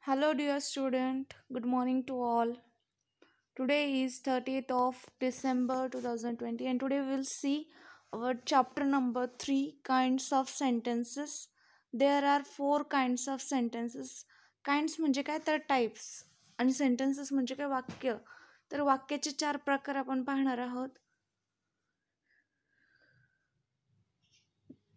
Hello, dear student. Good morning to all. Today is 30th of December 2020, and today we'll see our chapter number 3 kinds of sentences. There are four kinds of sentences. Kinds म्हणजे काय तर types आणि sentences म्हणजे काय वाक्य. तर वाक्याचे चार प्रकार आपण पाहणार आहोत.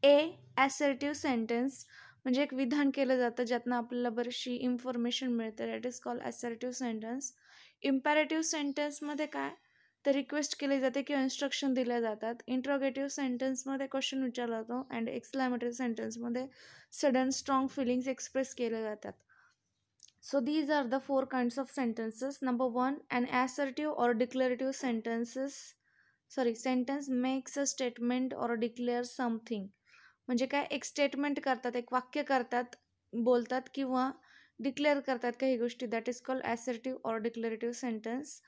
ए असर्टिव्ह सेंटेन्स म्हणजे एक विधान केलं जातं ज्यातनं आपल्याला बरीचशी इन्फॉर्मेशन मिळते. That is called assertive sentence. Imperative सेंटेन्समध्ये काय तर रिक्वेस्ट केली जाते किंवा इन्स्ट्रक्शन दिल्या जातात. इंट्रोगेटिव्ह सेंटेन्समध्ये क्वेश्चन विचारला जातो अँड एक्सक्लेमेटरी सेंटेन्समध्ये सडन स्ट्रॉंग फिलिंग्स एक्सप्रेस केले जातात. So these are the four kinds of sentences. Number one, an assertive or declarative sentence makes a statement or declares something. म्हणजे काय एक स्टेटमेंट करतात, एक वाक्य करतात, बोलतात किंवा डिक्लेअर करतात काही गोष्टी. That is called assertive or declarative sentence.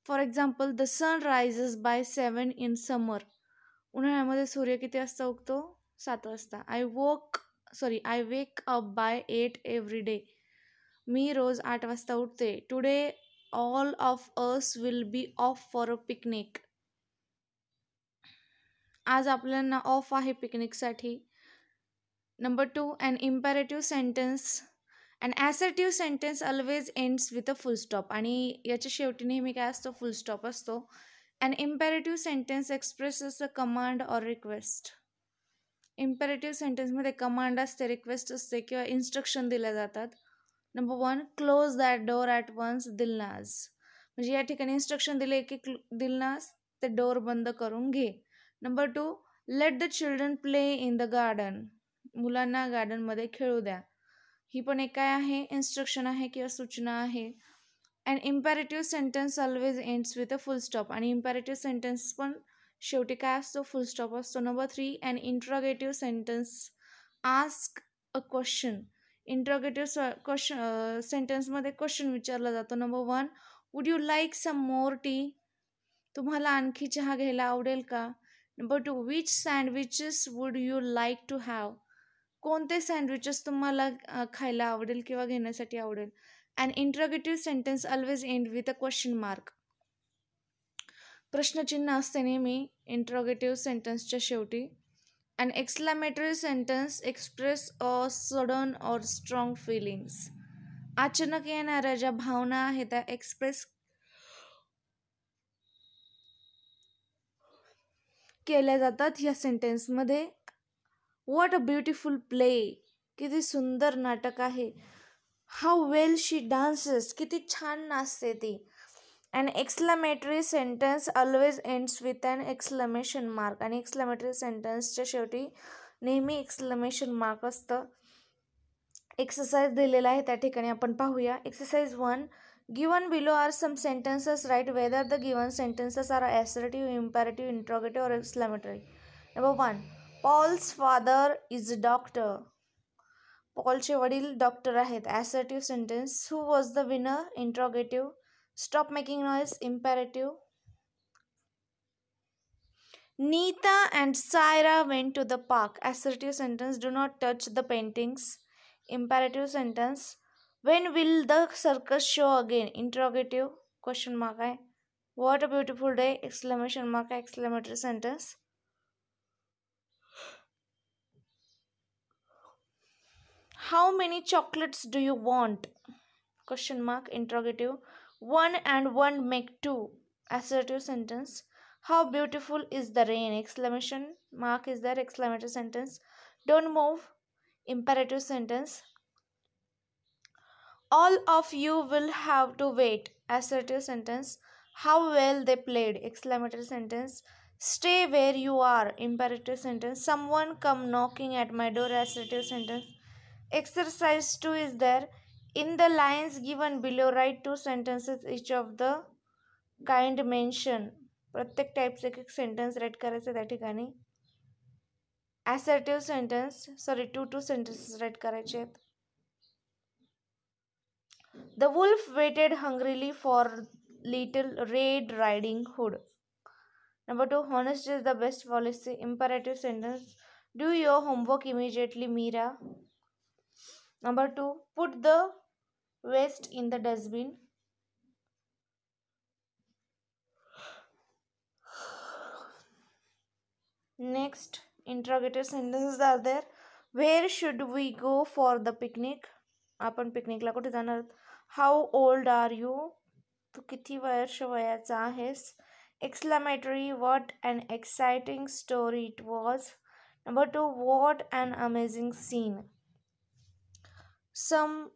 For example, the sun rises by 7 in summer. उन्हाळ्यामध्ये सूर्य किती वाजता उगतो? 7 वाजता. I wake up by 8 every day. मी रोज 8 वाजता उठते. Today all of us will be off for a picnic. आज आपल्याला ऑफ आहे पिकनिकसाठी. Number 2, an imperative sentence. An assertive sentence always ends with a full stop. आणि याच्या शेवटी नेहमी काय असतो? फुल स्टॉप असतो. An imperative sentence expresses a command or request. Imperative सेंटेन्समध्ये कमांड असते, रिक्वेस्ट असते किंवा इन्स्ट्रक्शन दिल्या जातात. Number 1, close that door at once Dilnaz. म्हणजे या ठिकाणी इन्स्ट्रक्शन दिले की दिलनाज ते डोअर बंद करून घे. Number 2, let the children play in the garden. मुलांना गार्डनमध्ये खेळू द्या. ही पण एक काय आहे? इन्स्ट्रक्शन आहे किंवा सूचना आहे. And imperative sentence always ends with a full stop. आणि इम्पॅरेटिव्ह सेंटेन्स पण शेवटी काय असतो? फुल स्टॉप असतो. Number 3, and interrogative sentence ask a question. Interrogative सेंटेन्समध्ये क्वेश्चन विचारला जातो. Number 1, would you like some more tea. तुम्हाला आणखी चहा घ्यायला आवडेल का? Number 2, which sandwiches would you like to have. कोणते सँडविचेस तुम्हाला खायला आवडेल किंवा घेण्यासाठी आवडेल. And interrogative sentence always end with a question mark. प्रश्नचिन्ह असते नेहमी इंट्रोगेटिव्ह सेंटेन्सच्या शेवटी. And exclamatory sentence express a sudden or strong feelings. अचानक येणाऱ्या ज्या भावना आहेत त्या एक्सप्रेस केल्या जातात या सेंटेन्समध्ये. What a beautiful play. किती सुंदर नाटक आहे. How well she dances. किती छान नाचते ती. And exclamatory sentence always ends with an exclamation mark. आणि एक्सक्लेमेटरी सेंटेन्सच्या शेवटी नेहमी एक्सक्लेमेशन मार्क असतं. एक्सरसाइज दिलेला आहे त्या ठिकाणी आपण पाहूया. Exercise 1, given below are some sentences, write whether the given sentences are assertive, imperative, interrogative or exclamatory. Number 1, Paul's father is doctor. पॉलचे वडील डॉक्टर आहेत. Assertive sentence. Who was the winner. Interrogative. Stop making noise. Imperative. Neeta and Saira went to the park. Assertive sentence. Do not touch the paintings. Imperative sentence. When will the circus show again. Interrogative. Question mark आहे. What a beautiful day. Exclamation mark आहे. Exclamatory sentence. How many chocolates do you want. Question mark. Interrogative. 1 and 1 make 2. Assertive sentence. How beautiful is the rain. Exclamation mark is there. Exclamatory sentence. Don't move. Imperative sentence. All of you will have to wait. Assertive sentence. How well they played. Exclamatory sentence. Stay where you are. Imperative sentence. Someone come knocking at my door. Assertive sentence. Exercise 2 is there. In the lines given below, write 2 sentences each of the kind mentioned. प्रत्येक टाईपचे एक sentence right करायचं त्या ठिकाणी. Assertive sentence 2 sentences right करायचे आहेत. The wolf waited hungrily for little Red Riding Hood. Number 2, honesty is the best policy. Imperative sentence. Do your homework immediately, Meera. Number 2, put the waste in the dustbin. Next, interrogative sentences are there. Where should we go for the picnic? आपण पिकनिकला कुठे जाणार आहोत? How old are you? तू किती वर्ष वयाचा आहेस? Exclamatory, what an exciting story it was. Number 2, what an amazing scene. Some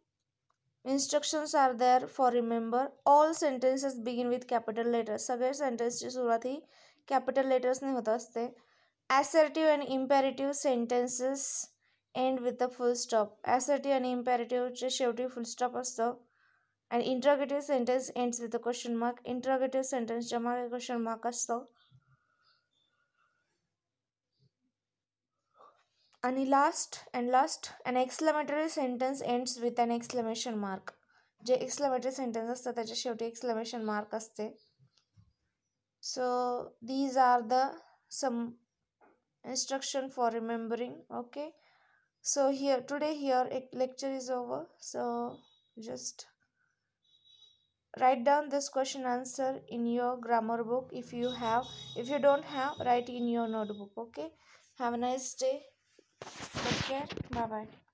instructions are there for remember. All sentences begin with capital letters. सगळे सेंटेन्सची सुरुवात ही कॅपिटल लेटर्सने होत असते. Assertive and imperative sentences end with a full stop. Assertive आणि imperativeचे शेवटी full stop असतं. And interrogative sentence ends with a question mark. Interrogative sentenceच्या मागे question mark असतो. आणि last an exclamatory sentence ends with an exclamation mark. J exclamatory sentence असतं त्याच्या शेवटी exclamation mark असते. So these are the some instruction for remembering. Okay, so here lecture is over. So just write down this question answer in your grammar book if you have. If you don't have, write in your notebook. Okay, have a nice day. Take care. Bye bye.